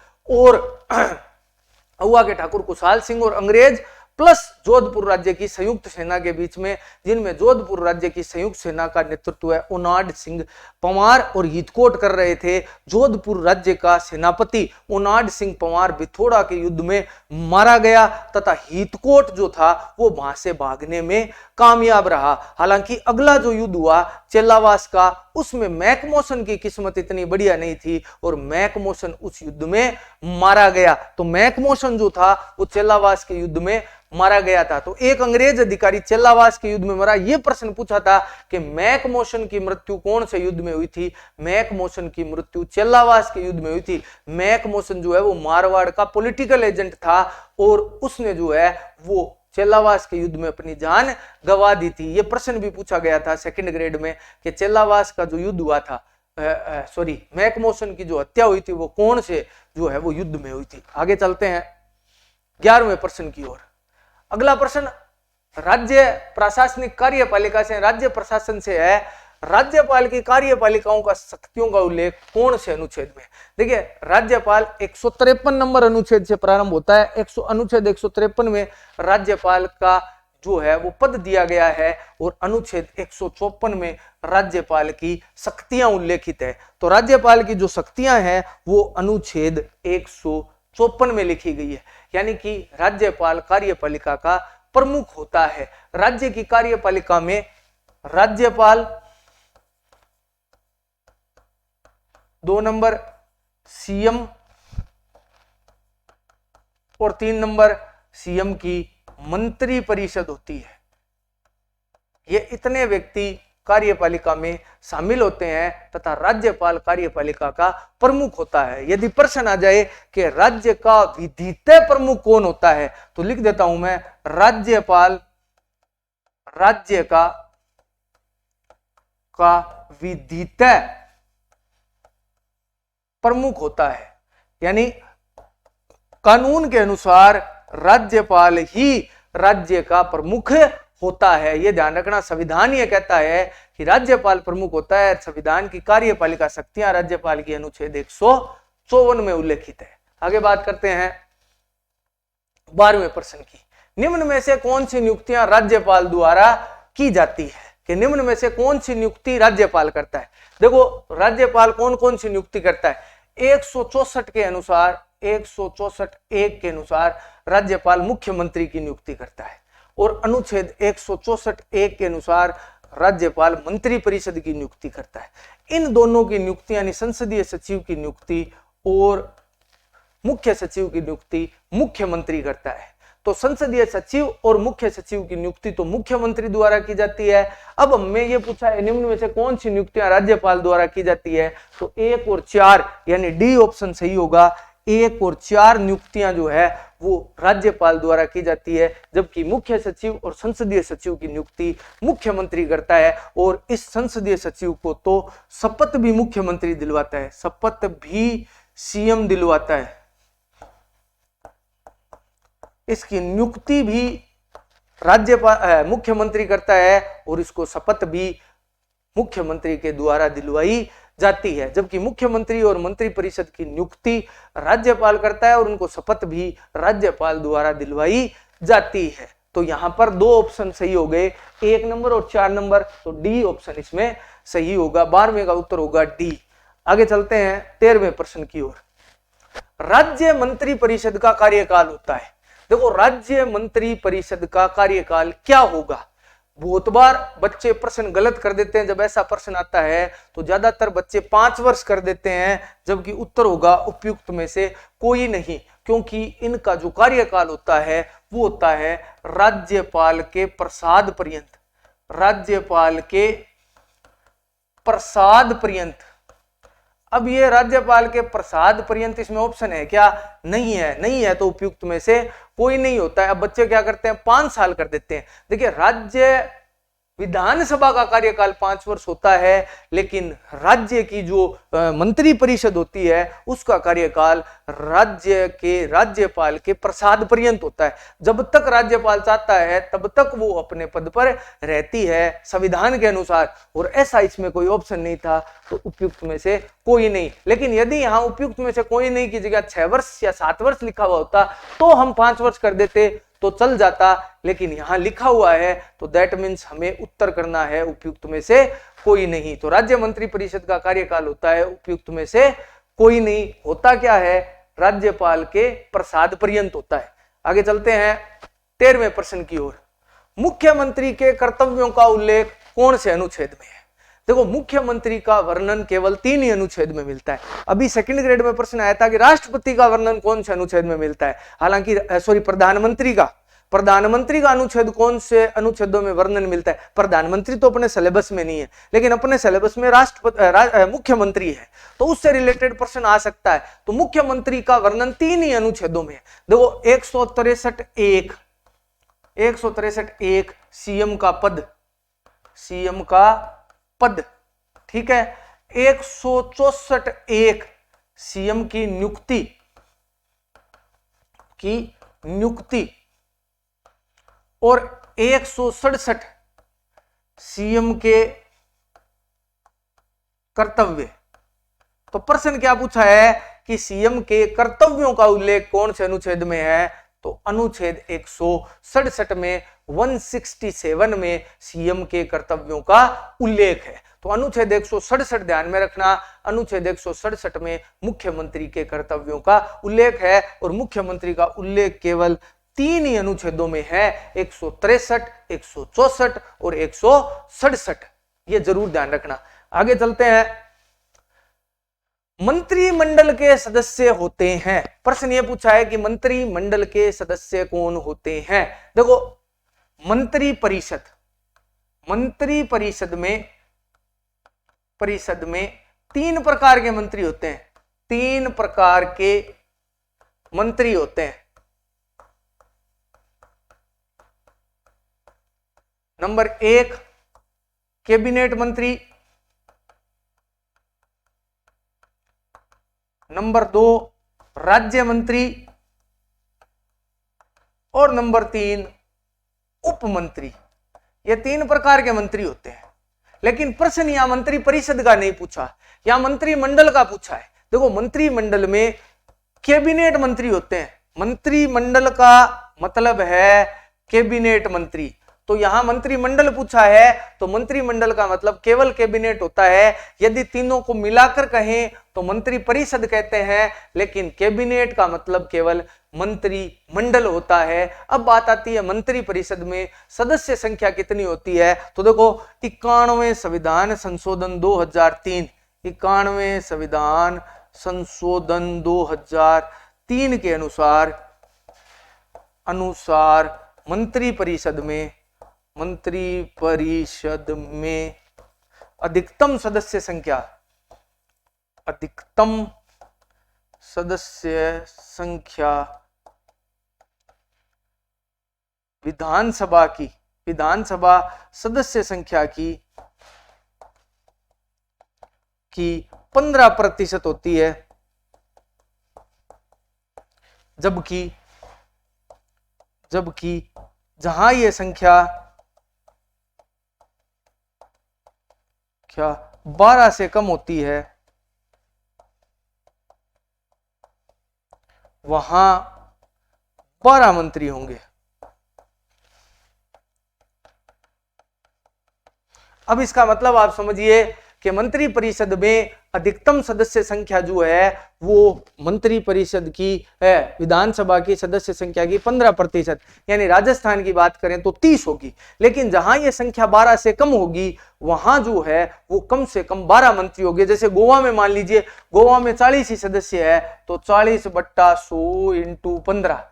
और अंग्रेज प्लस जोधपुर राज्य की संयुक्त सेना के बीच में, जिनमें जोधपुर राज्य की संयुक्त सेना का नेतृत्व है ओनाड सिंह परमार और हीथकोट कर रहे थे। जोधपुर राज्य का सेनापति ओनाड सिंह परमार बिथोड़ा के युद्ध में मारा गया तथा हीथकोट जो था वो वहां से भागने में कामयाब रहा। हालांकि अगला जो युद्ध हुआ चेलावास का, उसमें मैकमोसन की किस्मत इतनी बढ़िया नहीं थी और मैकमोसन उस युद्ध में मारा गया। तो मैकमोसन जो था वो चेलावास के युद्ध में मारा गया था। तो एक अंग्रेज अधिकारी चेलावास के युद्ध में मरा। यह प्रश्न पूछा था कि मैकमोसन की मृत्यु कौन से युद्ध में हुई थी? मैकमोसन की मृत्यु चेलावास के युद्ध में हुई थी। मैकमोसन जो है वो मारवाड़ का पॉलिटिकल एजेंट था और उसने जो है वो चेलावास के युद्ध में अपनी जान गंवा दी थी। यह प्रश्न भी पूछा गया था 2nd ग्रेड में कि चेलावास का जो युद्ध हुआ था, मैकमोसन की जो हत्या हुई थी वो कौन से जो है वो युद्ध में हुई थी। आगे चलते हैं 11वें प्रश्न की ओर। अगला प्रश्न राज्य प्रशासनिक कार्यपालिका से, राज्य प्रशासन से है। राज्यपाल की कार्यपालिकाओं का शक्तियों का उल्लेख कौन से अनुच्छेद में? देखिए, राज्यपाल 153 नंबर अनुच्छेद से प्रारंभ होता है। अनुच्छेद 153 में राज्यपाल का जो है वो पद दिया गया है और अनुच्छेद 154 में राज्यपाल की शक्तियां उल्लेखित है। तो राज्यपाल की जो शक्तियां हैं वो अनुच्छेद 154 में लिखी गई है। यानी कि राज्यपाल कार्यपालिका का प्रमुख होता है। राज्य की कार्यपालिका में राज्यपाल, 2 नंबर सीएम और 3 नंबर सीएम की मंत्री परिषद होती है। ये इतने व्यक्ति कार्यपालिका में शामिल होते हैं तथा राज्यपाल कार्यपालिका का प्रमुख होता है। यदि प्रश्न आ जाए कि राज्य का विधितः प्रमुख कौन होता है तो लिख देता हूं मैं, राज्यपाल राज्य का विधितः प्रमुख होता है। यानी कानून के अनुसार राज्यपाल ही राज्य का प्रमुख होता है। यह ध्यान रखना, संविधान यह कहता है कि राज्यपाल प्रमुख होता है। संविधान की कार्यपालिका शक्तियां राज्यपाल की अनुच्छेद 154 में उल्लेखित है। आगे बात करते हैं 12वें प्रश्न की। निम्न में से कौन सी नियुक्तियां राज्यपाल द्वारा की जाती है? कि निम्न में से कौन सी नियुक्ति राज्यपाल करता है? देखो, राज्यपाल कौन कौन सी नियुक्ति करता है? 164 के अनुसार, 164(1) के अनुसार राज्यपाल मुख्यमंत्री की नियुक्ति करता है और अनुच्छेद 164(1) के अनुसार राज्यपाल मंत्री परिषद की नियुक्ति करता है। इन दोनों की नियुक्ति यानी संसदीय सचिव की नियुक्ति और मुख्य सचिव की नियुक्ति मुख्यमंत्री करता है। तो संसदीय सचिव और मुख्य सचिव की नियुक्ति तो मुख्यमंत्री द्वारा की जाती है। अब हमें ये पूछा है निम्न में से कौन सी नियुक्तियां राज्यपाल द्वारा की जाती है, तो 1 और 4 यानी डी ऑप्शन सही होगा। 1 और 4 नियुक्तियां जो है वो राज्यपाल द्वारा की जाती है, जबकि मुख्य सचिव और संसदीय सचिव की नियुक्ति मुख्यमंत्री करता है। और इस संसदीय सचिव को तो शपथ भी मुख्यमंत्री दिलवाता है, शपथ भी सीएम दिलवाता है, इसकी नियुक्ति भी राज्यपाल मुख्यमंत्री करता है और इसको शपथ भी मुख्यमंत्री के द्वारा दिलवाई जाती है। जबकि मुख्यमंत्री और मंत्रिपरिषद की नियुक्ति राज्यपाल करता है और उनको शपथ भी राज्यपाल द्वारा दिलवाई जाती है। तो यहां पर 2 ऑप्शन सही हो गए, 1 नंबर और 4 नंबर, तो डी ऑप्शन इसमें सही होगा। 12वें का उत्तर होगा डी। आगे चलते हैं 13वें प्रश्न की ओर। राज्य मंत्री परिषद का कार्यकाल होता है। देखो राज्य मंत्री परिषद का कार्यकाल क्या होगा। बहुत बार बच्चे प्रश्न गलत कर देते हैं, जब ऐसा प्रश्न आता है तो ज्यादातर बच्चे 5 वर्ष कर देते हैं, जबकि उत्तर होगा उपयुक्त में से कोई नहीं, क्योंकि इनका जो कार्यकाल होता है वो होता है राज्यपाल के प्रसाद पर्यंत, राज्यपाल के प्रसाद पर्यंत। अब ये राज्यपाल के प्रसाद पर्यंत इसमें ऑप्शन है क्या, नहीं है, नहीं है तो उपयुक्त में से कोई नहीं होता है। अब बच्चे क्या करते हैं 5 साल कर देते हैं। देखिए राज्य विधानसभा का कार्यकाल 5 वर्ष होता है, लेकिन राज्य की जो मंत्री परिषद होती है उसका कार्यकाल राज्य के राज्यपाल के प्रसाद पर्यंत होता है। जब तक राज्यपाल चाहता है तब तक वो अपने पद पर रहती है संविधान के अनुसार, और ऐसा इसमें कोई ऑप्शन नहीं था तो उपयुक्त में से कोई नहीं। लेकिन यदि यहाँ उपयुक्त में से कोई नहीं की जगह 6 वर्ष या 7 वर्ष लिखा हुआ होता तो हम 5 वर्ष कर देते तो चल जाता, लेकिन यहां लिखा हुआ है तो दैट मीन्स हमें उत्तर करना है उपयुक्त में से कोई नहीं। तो राज्य मंत्री परिषद का कार्यकाल होता है उपयुक्त में से कोई नहीं। होता क्या है, राज्यपाल के प्रसाद पर्यंत होता है। आगे चलते हैं 13वें प्रश्न की ओर। मुख्यमंत्री के कर्तव्यों का उल्लेख कौन से अनुच्छेद में है। देखो मुख्यमंत्री का वर्णन केवल 3 ही अनुच्छेद में मिलता है। अभी सेकंड ग्रेड में प्रश्न आया था कि राष्ट्रपति का वर्णन कौन से अनुच्छेद में मिलता है, हालांकि प्रधानमंत्री का अनुच्छेद कौन से अनुच्छेदों में वर्णन मिलता है। प्रधानमंत्री तो अपने सिलेबस में नहीं है, लेकिन अपने सिलेबस में मुख्यमंत्री है, तो उससे रिलेटेड प्रश्न आ सकता है। तो मुख्यमंत्री का वर्णन 3 ही अनुच्छेदों में है। देखो 163(1) सीएम का पद, ठीक है। 164(1) सीएम की नियुक्ति और 167 सीएम के कर्तव्य। तो प्रश्न क्या पूछा है कि सीएम के कर्तव्यों का उल्लेख कौन से अनुच्छेद में है, तो अनुच्छेद 167 में 167 में सीएम के कर्तव्यों का उल्लेख है। तो अनुच्छेद 167 ध्यान में रखना, अनुच्छेद 167 में मुख्यमंत्री के कर्तव्यों का उल्लेख है, और मुख्यमंत्री का उल्लेख केवल 3 ही अनुच्छेदों में है, 163, 164 और 167। ये जरूर ध्यान रखना। आगे चलते हैं। मंत्रिमंडल के सदस्य होते हैं। प्रश्न ये पूछा है कि मंत्रिमंडल के सदस्य कौन होते हैं। देखो मंत्री परिषद में 3 प्रकार के मंत्री होते हैं। 3 प्रकार के मंत्री होते हैं। नंबर 1 कैबिनेट मंत्री, नंबर 2 राज्य मंत्री, और नंबर 3 उप मंत्री। ये 3 प्रकार के मंत्री होते हैं। लेकिन प्रश्न यहां मंत्री परिषद का नहीं पूछा, यहां मंत्रिमंडल का पूछा है। देखो मंत्रिमंडल में कैबिनेट मंत्री होते हैं। मंत्रिमंडल का मतलब है कैबिनेट मंत्री, तो यहां मंत्रिमंडल पूछा है तो मंत्रिमंडल का मतलब केवल कैबिनेट होता है। यदि तीनों को मिलाकर कहें तो मंत्री परिषद कहते हैं, लेकिन कैबिनेट का मतलब केवल मंत्रिमंडल होता है। अब बात आती है मंत्री परिषद में सदस्य संख्या कितनी होती है। तो देखो 91वें संविधान संशोधन 2003, 91वें संविधान संशोधन 2003 के अनुसार अनुसार मंत्री परिषद में अधिकतम सदस्य संख्या विधानसभा सदस्य संख्या की 15% होती है, जबकि जहां ये संख्या 12 से कम होती है वहां 12 मंत्री होंगे। अब इसका मतलब आप समझिए कि मंत्री परिषद में अधिकतम सदस्य संख्या जो है वो मंत्री परिषद की है विधानसभा की सदस्य संख्या की 15%, यानी राजस्थान की बात करें तो 30 होगी। लेकिन जहां ये संख्या 12 से कम होगी वहां जो है वो कम से कम 12 मंत्री होंगे। जैसे गोवा में मान लीजिए, गोवा में 40 ही सदस्य है तो 40/100 × 15,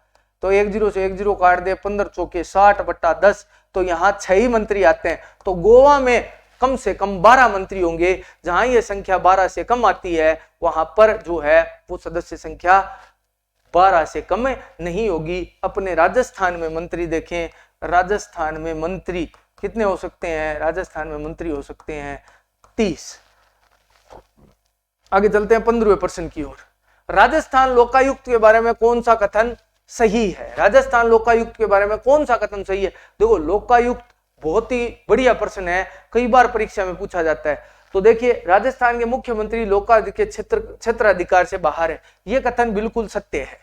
तो 10 से 10 काट दे, 15 चौके 60/10, तो यहाँ 6 ही मंत्री आते हैं। तो गोवा में कम से कम 12 मंत्री होंगे। जहां ये संख्या 12 से कम आती है वहां पर जो है वो सदस्य संख्या 12 से कम नहीं होगी। अपने राजस्थान में मंत्री देखें, राजस्थान में मंत्री कितने हो सकते हैं? राजस्थान में मंत्री हो सकते हैं 30। आगे चलते हैं 15वें प्रश्न की ओर। राजस्थान लोकायुक्त के बारे में कौन सा कथन सही है? राजस्थान लोकायुक्त के बारे में कौन सा कथन सही है? देखो, लोकायुक्त बहुत ही बढ़िया प्रश्न है, कई बार परीक्षा में पूछा जाता है। तो देखिए, राजस्थान के मुख्यमंत्री लोकायुक्त के क्षेत्राधिकार से बाहर है, यह कथन बिल्कुल सत्य है।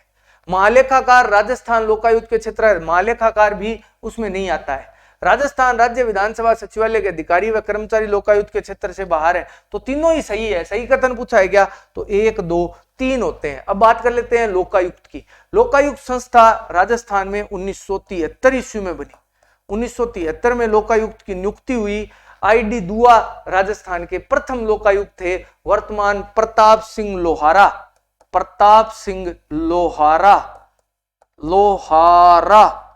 महालेखाकार राजस्थान लोकायुक्त के क्षेत्र, महालेखाकार भी उसमें नहीं आता है। राजस्थान राज्य विधानसभा सचिवालय के अधिकारी व कर्मचारी लोकायुक्त के क्षेत्र से बाहर है। तो तीनों ही सही है। सही कथन पूछा है क्या? तो 1, 2, 3 होते हैं। अब बात कर लेते हैं लोकायुक्त की। लोकायुक्त संस्था राजस्थान में 1973 ईस्वी में बनी। 1973 में लोकायुक्त की नियुक्ति हुई। ID दुआ राजस्थान के प्रथम लोकायुक्त थे। वर्तमान प्रताप सिंह लोहारा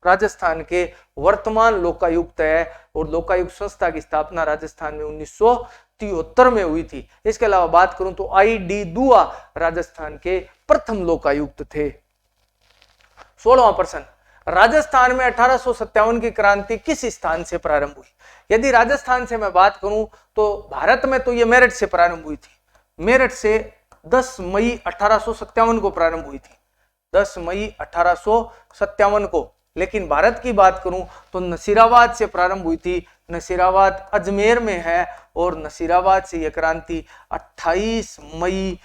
राजस्थान के वर्तमान लोकायुक्त है। और लोकायुक्त संस्था की स्थापना राजस्थान में 1973 में हुई थी। इसके अलावा बात करूं तो ID दुआ राजस्थान के प्रथम लोकायुक्त थे। 16वां प्रश्न, राजस्थान में 1857 की क्रांति किस स्थान से प्रारंभ हुई? यदि राजस्थान से मैं बात करूं तो भारत में तो ये मेरठ से प्रारंभ हुई थी। मेरठ से 10 मई 1857 को प्रारंभ हुई थी, 10 मई 1857 को। लेकिन भारत की बात करूं तो नसीराबाद से प्रारंभ हुई थी। नसीराबाद अजमेर में है और नसीराबाद से यह क्रांति 28 मई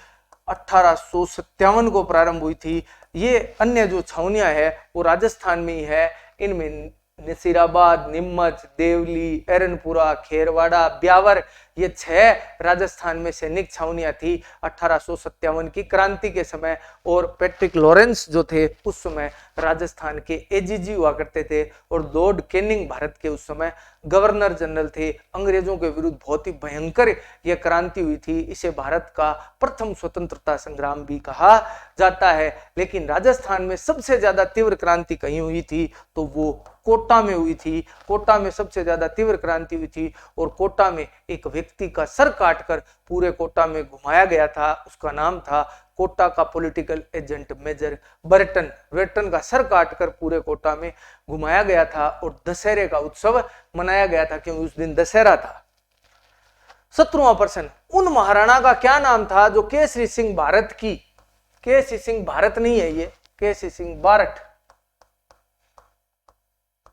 1857 को प्रारंभ हुई थी। ये अन्य जो छावनियां है वो राजस्थान में ही है। इनमें नसीराबाद, नीमच, देवली, एरनपुरा, खेरवाड़ा, ब्यावर, ये 6 राजस्थान में सैनिक छावनियां थी 1857 की क्रांति के समय। और पैट्रिक लॉरेंस जो थे उस समय राजस्थान के AGG हुआ करते थे। और लॉर्ड कैनिंग भारत के उस समय गवर्नर जनरल थे। अंग्रेजों के विरुद्ध बहुत ही भयंकर यह क्रांति हुई थी। इसे भारत का प्रथम स्वतंत्रता संग्राम भी कहा जाता है। लेकिन राजस्थान में सबसे ज्यादा तीव्र क्रांति कहीं हुई थी तो वो कोटा में हुई थी। कोटा में सबसे ज्यादा तीव्र क्रांति हुई थी। और कोटा में एक व्यक्ति का सर काटकर पूरे कोटा में घुमाया गया था। उसका नाम था कोटा का पॉलिटिकल एजेंट मेजर बर्टन का सर काटकर पूरे कोटा में घुमाया गया था। और दशहरे का उत्सव मनाया गया था क्योंकि उस दिन दशहरा था। 17वां प्रश्न, उन महाराणा का क्या नाम था जो केसरी सिंह भारत की, केसरी सिंह भारत नहीं है ये, केसरी सिंह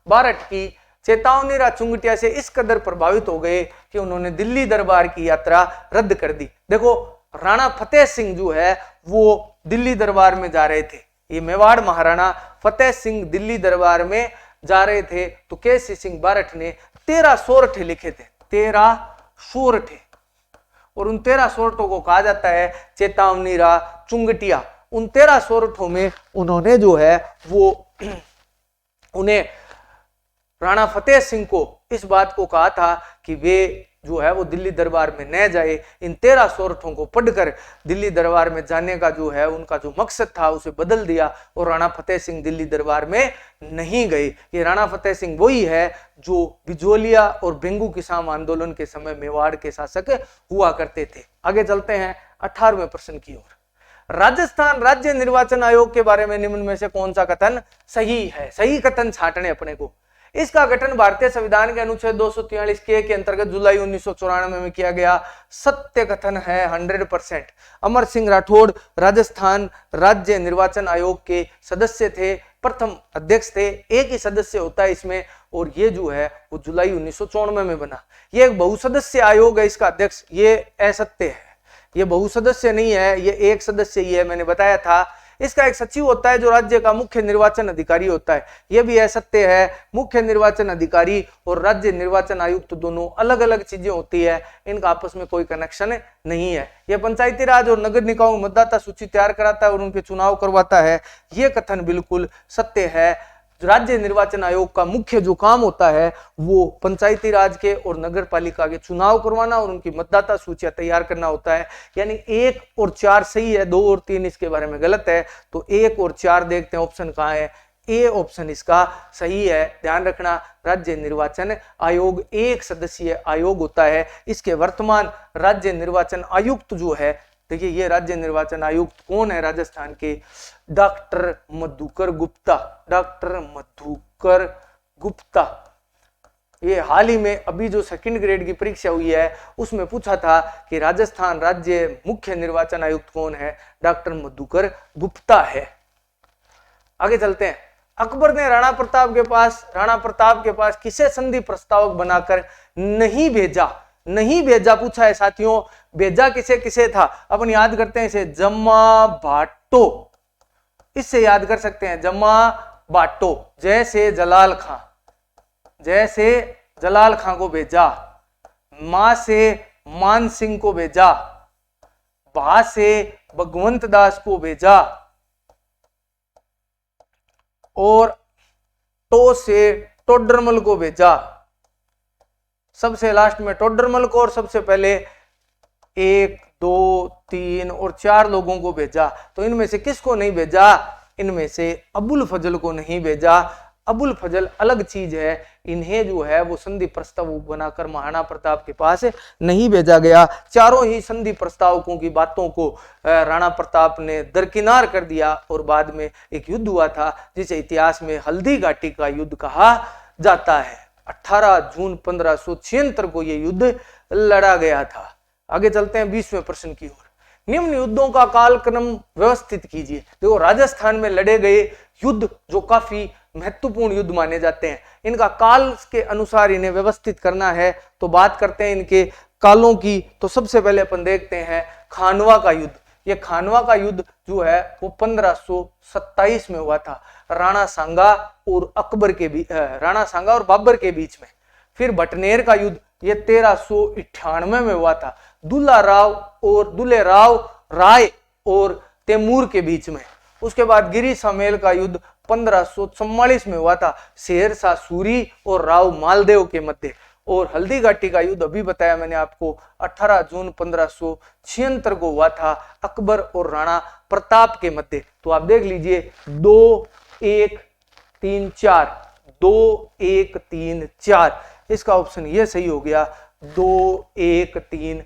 बारठ की चेतावनी चुंगटिया से इस कदर प्रभावित हो गए कि उन्होंने दिल्ली दरबार की यात्रा रद्द कर दी। देखो, राणा फतेह सिंह जो है वो दिल्ली दरबार में जा रहे थे। ये मेवाड़ महाराणा फतेह सिंह दिल्ली दरबार में जा रहे थे तो केसरी सिंह बारठ ने 13 सोरठे लिखे थे, 13 सोरठे। और उन 13 सोरठों को कहा जाता है चेतावनी चुंगटिया। उन 13 सोरठों में उन्होंने जो है वो उन्हें राणा फतेह सिंह को इस बात को कहा था कि वे जो है वो दिल्ली दरबार में न जाए। इन 13 सोरठों को पढ़कर दिल्ली दरबार में जाने का जो है उनका जो मकसद था उसे बदल दिया और राणा फतेह सिंह दिल्ली दरबार में नहीं गए। ये राणा फतेह सिंह वही है जो बिजोलिया और बेंगू किसान आंदोलन के समय मेवाड़ के शासक हुआ करते थे। आगे चलते हैं 18वें प्रश्न की ओर। राजस्थान राज्य निर्वाचन आयोग के बारे में निम्न में से कौन सा कथन सही है? सही कथन छांटने अपने को। इसका गठन भारतीय संविधान के अनुच्छेद 243 के अंतर्गत जुलाई 1994 में किया गया। सत्य कथन है 100%। अमर सिंह राठौड़ राजस्थान राज्य निर्वाचन आयोग के सदस्य थे, प्रथम अध्यक्ष थे। एक ही सदस्य होता है इसमें और ये जो है वो जुलाई 1994 में बना। ये एक बहुसदस्य आयोग है, इसका अध्यक्ष ये असत्य है, ये बहुसदस्य नहीं है, ये एक सदस्य ही है, मैंने बताया था। इसका एक सचिव होता है जो राज्य का मुख्य निर्वाचन अधिकारी होता है, यह भी असत्य है। मुख्य निर्वाचन अधिकारी और राज्य निर्वाचन आयुक्त दोनों अलग अलग चीजें होती है, इनका आपस में कोई कनेक्शन नहीं है। यह पंचायती राज और नगर निकायों मतदाता सूची तैयार कराता है और उनके चुनाव करवाता है, यह कथन बिल्कुल सत्य है। राज्य निर्वाचन आयोग का मुख्य जो काम होता है वो पंचायती राज के और नगर पालिका के चुनाव करवाना और उनकी मतदाता सूचियां तैयार करना होता है। यानी 1 और 4 सही है, 2 और 3 इसके बारे में गलत है। तो 1 और 4 देखते हैं ऑप्शन कहाँ है। ए ऑप्शन इसका सही है। ध्यान रखना, राज्य निर्वाचन आयोग एक सदस्यीय आयोग होता है। इसके वर्तमान राज्य निर्वाचन आयुक्त जो है, देखिए ये राज्य निर्वाचन आयुक्त कौन है राजस्थान के? डॉक्टर मधुकर गुप्ता। डॉक्टर मधुकर गुप्ता। ये हाल ही में अभी जो 2nd ग्रेड की परीक्षा हुई है उसमें पूछा था कि राजस्थान राज्य मुख्य निर्वाचन आयुक्त कौन है? डॉक्टर मधुकर गुप्ता है। आगे चलते हैं। अकबर ने राणा प्रताप के पास किसे संधि प्रस्तावक बनाकर नहीं भेजा पूछा है साथियों। भेजा किसे था? अपन याद करते हैं इसे, जम्मा भाटो, इससे याद कर सकते हैं, जम्मा भाटो। जैसे जलाल खां को भेजा, मां से मान सिंह को भेजा, भा से भगवंत दास को भेजा और तो से टोडरमल को भेजा। सबसे लास्ट में टोडरमल को और सबसे पहले 1, 2, 3 और 4 लोगों को भेजा। तो इनमें से किसको नहीं भेजा? इनमें से अबुल फजल को नहीं भेजा। अबुल फजल अलग चीज है, इन्हें जो है वो संधि प्रस्ताव बनाकर महाराणा प्रताप के पास नहीं भेजा गया। चारों ही संधि प्रस्तावकों की बातों को राणा प्रताप ने दरकिनार कर दिया और बाद में एक युद्ध हुआ था जिसे इतिहास में हल्दी घाटी का युद्ध कहा जाता है। 18 जून 1576 को यह युद्ध लड़ा गया था। आगे चलते हैं 20वें प्रश्न की ओर। निम्न युद्धों का कालक्रम व्यवस्थित कीजिए। देखो राजस्थान में लड़े गए युद्ध जो काफी महत्वपूर्ण युद्ध माने जाते हैं, इनका काल के अनुसार इन्हें व्यवस्थित करना है। तो बात करते हैं इनके कालों की। तो सबसे पहले अपन देखते हैं खानवा का युद्ध। ये खानवा का युद्ध जो है वो 1527 में हुआ था, राणा सांगा और बाबर के बीच में। फिर बटनेर का युद्ध ये 1398 में हुआ था, दुल्हेराव राय और तैमूर के बीच में। उसके बाद गिरी समेल का युद्ध 1544 में हुआ था, शेरशाह सूरी और राव मालदेव के मध्य। और हल्दी घाटी का युद्ध अभी बताया मैंने आपको 18 जून 1576 को हुआ था, अकबर और राणा प्रताप के मध्य। तो आप देख लीजिए 2, 1, 3, 4, 2, 1, 3, 4, इसका ऑप्शन ये सही हो गया 2, 1, 3,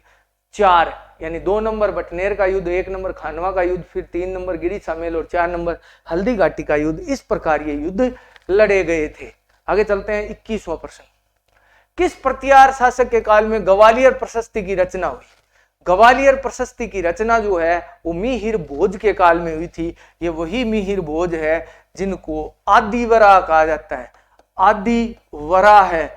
4। यानी 2 नंबर बटनेर का युद्ध, 1 नंबर खानवा का युद्ध, फिर 3 नंबर गिरी समेल और 4 नंबर हल्दी घाटी का युद्ध। इस प्रकार ये युद्ध लड़े गए थे। आगे चलते हैं 21वां प्रश्न। किस प्रतिहार शासक के काल में ग्वालियर प्रशस्ति की रचना हुई? ग्वालियर प्रशस्ति की रचना जो है वो मिहिर भोज के काल में हुई थी। ये वही मिहिर भोज है जिनको आदिवरा कहा जाता है, आदिवरा है,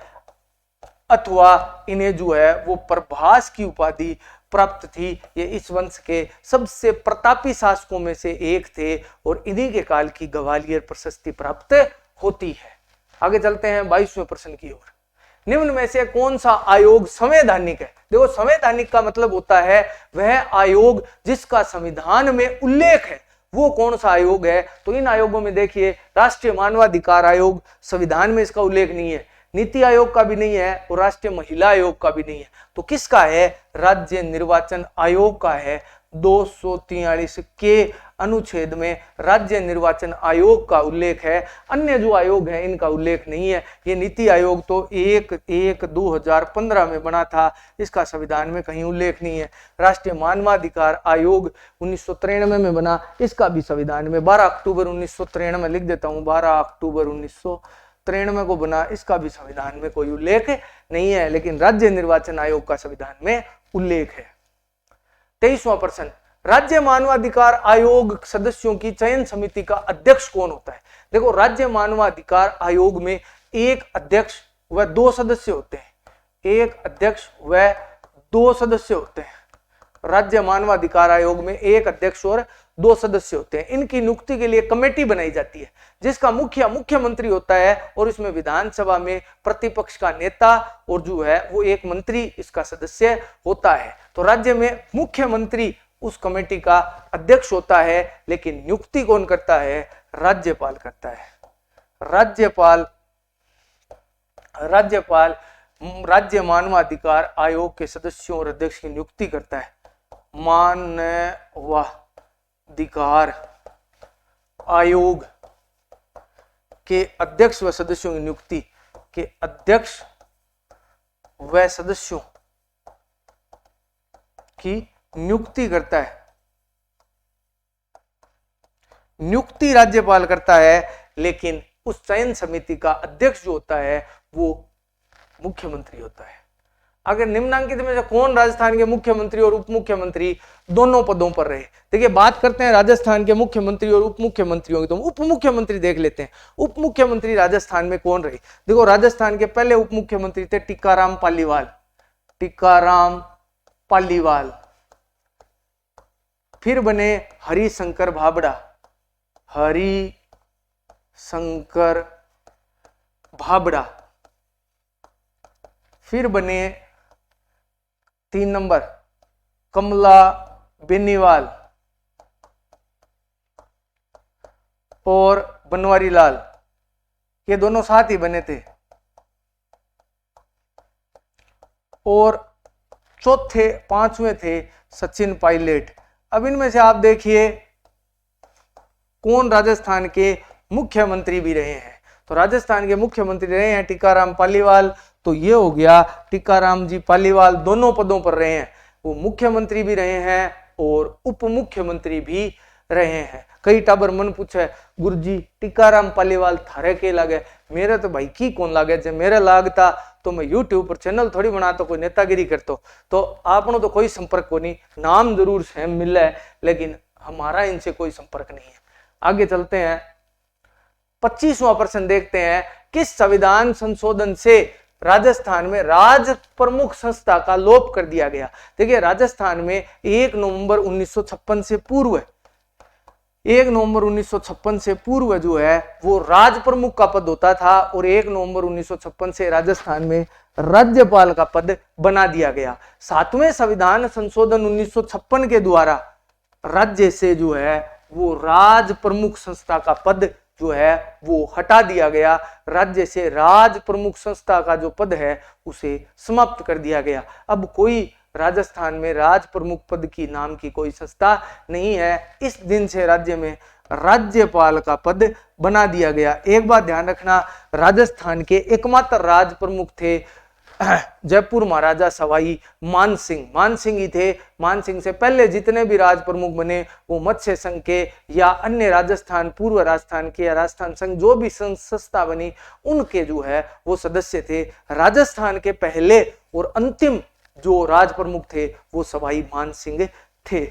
अथवा इन्हें जो है वो प्रभास की उपाधि प्राप्त थी। ये इस वंश के सबसे प्रतापी शासकों में से एक थे और इन्हीं के काल की ग्वालियर प्रशस्ति प्राप्त होती है। आगे चलते हैं 22वें प्रश्न की ओर। निम्न में से कौन सा आयोग संवैधानिक है? देखो संवैधानिक का मतलब होता है वह आयोग जिसका संविधान में उल्लेख है, वो कौन सा आयोग है? तो इन आयोगों में देखिए राष्ट्रीय मानवाधिकार आयोग, संविधान में इसका उल्लेख नहीं है। नीति आयोग का भी नहीं है और राष्ट्रीय महिला आयोग का भी नहीं है। तो किसका है? राज्य निर्वाचन आयोग का है। 243 के अनुच्छेद में राज्य निर्वाचन आयोग का उल्लेख है, अन्य जो आयोग है इनका उल्लेख नहीं है। ये नीति आयोग तो 1/1/2015 में बना था, इसका संविधान में कहीं उल्लेख नहीं है। राष्ट्रीय मानवाधिकार आयोग 1993 में बना, इसका भी संविधान में 12 अक्टूबर 1993 लिख देता हूँ, 12 अक्टूबर 1993 को बना, इसका भी संविधान में कोई उल्लेख नहीं है, लेकिन राज्य निर्वाचन आयोग का संविधान में उल्लेख है। 23वां प्रश्न, राज्य मानवाधिकार आयोग सदस्यों की चयन समिति का अध्यक्ष कौन होता है? देखो, राज्य मानवाधिकार आयोग में एक अध्यक्ष व 2 सदस्य होते हैं। एक अध्यक्ष व 2 सदस्य होते हैं। राज्य मानवाधिकार आयोग में एक अध्यक्ष और 2 सदस्य होते हैं। इनकी नियुक्ति के लिए कमेटी बनाई जाती है जिसका मुख्यमंत्री होता है, और इसमें विधानसभा में प्रतिपक्ष का नेता और जो है वो एक मंत्री इसका सदस्य होता है। तो राज्य में मुख्यमंत्री उस कमेटी का अध्यक्ष होता है, लेकिन नियुक्ति कौन करता है? राज्यपाल करता है। राज्यपाल राज्य मानवाधिकार आयोग के सदस्यों और अध्यक्ष की नियुक्ति करता है। मानवाधिकार आयोग के अध्यक्ष व सदस्यों की नियुक्ति के अध्यक्ष व सदस्यों की नियुक्ति करता है। नियुक्ति राज्यपाल करता है, लेकिन उस चयन समिति का अध्यक्ष जो होता है वो मुख्यमंत्री होता है। अगर निम्नांकित में से कौन राजस्थान के मुख्यमंत्री और उप मुख्यमंत्री दोनों पदों पर रहे? देखिए, बात करते हैं राजस्थान के मुख्यमंत्री और उप मुख्यमंत्रियों की, तो उप मुख्यमंत्री देख लेते हैं। उप मुख्यमंत्री राजस्थान में कौन रहे? देखो, राजस्थान के पहले उप मुख्यमंत्री थे टीकाराम पालीवाल। फिर बने हरिशंकर भाबड़ा। फिर बने 3 नंबर कमला बेनीवाल और बनवारी लाल, ये दोनों साथ ही बने थे। और 5वें थे सचिन पायलट। अब इनमें से आप देखिए कौन राजस्थान के मुख्यमंत्री भी रहे हैं। तो राजस्थान के मुख्यमंत्री रहे हैं टीकाराम पालीवाल, तो ये हो गया टीकाराम जी पालीवाल दोनों पदों पर रहे हैं। वो मुख्यमंत्री भी रहे हैं और उप मुख्यमंत्री भी रहे हैं। कई टाबर मन पूछे, गुरुजी टीकाराम पालीवाल थारे के लागे? मेरे तो भाई की कौन लागे? जब मेरे लागता तो मैं यूट्यूब पर चैनल थोड़ी बनाता, कोई नेतागिरी करतो। तो आपनो तो कोई संपर्क को नहीं, नाम जरूर सेम मिले, लेकिन हमारा इनसे कोई संपर्क नहीं है। आगे चलते हैं, 25वां प्रश्न देखते हैं। किस संविधान संशोधन से राजस्थान में राज प्रमुख संस्था का लोप कर दिया गया? देखिए, राजस्थान में 1 नवंबर 1956 से पूर्व जो है वो राज प्रमुख का पद होता था, और 1 नवंबर 1956 से राजस्थान में राज्यपाल का पद बना दिया गया। 7वें संविधान संशोधन 1956 के द्वारा राज्य से जो है वो राज प्रमुख संस्था का पद जो है वो हटा दिया गया। राज्य से राज प्रमुख संस्था का जो पद है उसे समाप्त कर दिया गया। अब कोई राजस्थान में राज प्रमुख पद की नाम की कोई संस्था नहीं है। इस दिन से राज्य में राज्यपाल का पद बना दिया गया। एक बात ध्यान रखना, राजस्थान के एकमात्र राज प्रमुख थे जयपुर महाराजा सवाई मानसिंह ही थे। मानसिंह से पहले जितने भी राज प्रमुख बने वो मत्स्य संघ के या अन्य राजस्थान, पूर्व राजस्थान के या राजस्थान संघ जो भी संस्था बनी उनके जो है वो सदस्य थे। राजस्थान के पहले और अंतिम जो राज प्रमुख थे वो सवाई मानसिंह थे।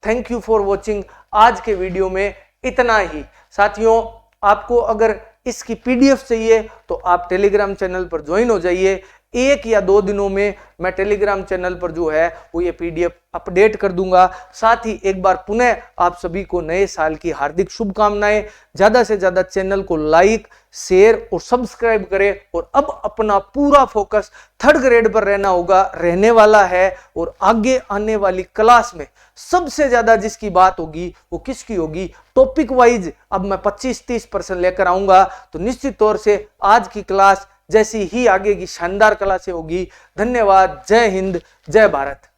Thank you for watching. आज के वीडियो में इतना ही। साथियों, आपको अगर इसकी पीडीएफ चाहिए तो आप टेलीग्राम चैनल पर ज्वाइन हो जाइए। 1 या 2 दिनों में मैं टेलीग्राम चैनल पर जो है वो ये PDF अपडेट कर दूंगा। साथ ही एक बार पुनः आप सभी को नए साल की हार्दिक शुभकामनाएं। ज्यादा से ज्यादा चैनल को लाइक, शेयर और सब्सक्राइब करें। और अब अपना पूरा फोकस 3rd ग्रेड पर रहने वाला है। और आगे आने वाली क्लास में सबसे ज्यादा जिसकी बात होगी वो किसकी होगी, टॉपिक वाइज अब मैं 25-30% लेकर आऊंगा। तो निश्चित तौर से आज की क्लास जैसी ही आगे की शानदार क्लासें होगी। धन्यवाद। जय हिंद, जय भारत।